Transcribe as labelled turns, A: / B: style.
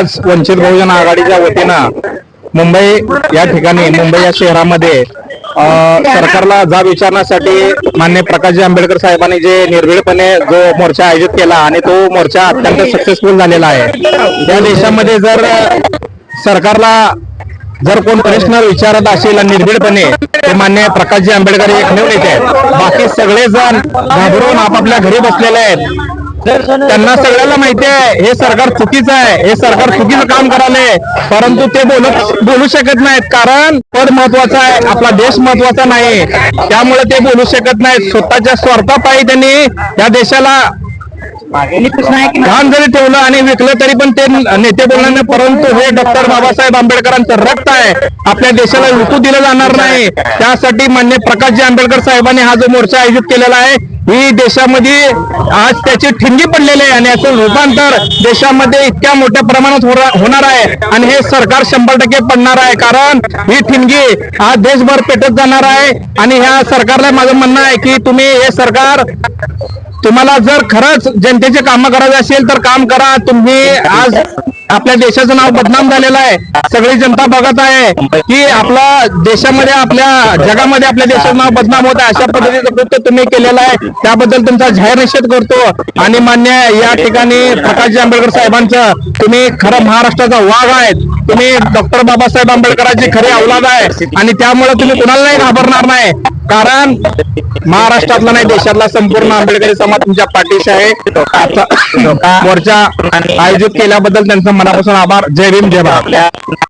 A: आज वंचित बहुजन आघाडीच्या वतीनं मुंबई या ठिकाणी मुंबई या शहरामध्ये सरकारला जाब विचारण्यासाठी माननीय प्रकाशजी आंबेडकर साहेबांनी जे निर्भीडपणे जो मोर्चा आयोजित केला आणि तो मोर्चा अत्यंत सक्सेसफुल झालेला आहे। या देशामध्ये जर सरकारला जर कोण प्रश्न विचारत असेल निर्भीडपणे ते माननीय प्रकाशजी आंबेडकर एकमेव नेते आहेत। बाकी सगळेजण घाबरून आपापल्या घरी बसलेले आहेत। त्यांना सगळ्याला माहिती आहे हे सरकार चुकीचं आहे, हे सरकार चुकीचं काम करायलंय, परंतु ते बोलू शकत नाहीत कारण पद महत्वाचं आहे, आपला देश महत्वाचा नाही, त्यामुळे ते बोलू शकत नाहीत। स्वतःच्या स्वार्थापायी त्यांनी या देशाला घाण जरी ठेवलं आणि विकलं तरी पण ते नेते बोलणार नाही, परंतु हे डॉक्टर बाबासाहेब आंबेडकरांचं रक्त आहे, आपल्या देशाला विकू दिलं जाणार नाही। त्यासाठी माननीय प्रकाशजी आंबेडकर साहेबांनी हा जो मोर्चा आयोजित केलेला आहे ही देशामध्ये आज त्याची ठिणगी पडलेली आहे आणि याचं रूपांतर देशामध्ये इतक्या मोठ्या प्रमाणात होणार आहे आणि हे सरकार 100% पडणार आहे, कारण ही ठिणगी आज देशभर पेटत जाणार आहे। आणि ह्या सरकारला माझं म्हणणं आहे की तुम्ही हे सरकार तुम्हाला जर खरंच जनतेचे काम करायचे असेल तर काम करा। तुम्ही आज आपल्या देशाचं नाव बदनाम झालेलं आहे, सगळी जनता बघत आहे की आपल्या देशामध्ये आपल्या जगामध्ये आपल्या देशाचं नाव बदनाम होत आहे। अशा पद्धतीचं कृत्य तुम्ही केलेलं आहे, त्याबद्दल तुमचा जाहीर निषेध करतो। आणि मान्य या ठिकाणी प्रकाशजी आंबेडकर साहेबांचं तुम्ही खरं महाराष्ट्राचा वाघ आहेत, तुम्ही डॉक्टर बाबासाहेब आंबेडकरांची खरी औलाद आहे आणि त्यामुळे तुम्ही कुणालाही घाबरणार नाही, कारण महाराष्ट्रातला नाही देशातला संपूर्ण आंबेडकरी समाज तुमच्या पाठीशी आहे। मोर्चा आयोजित केल्याबद्दल त्यांचा मनापासून आभार। जय भीम जय भारत।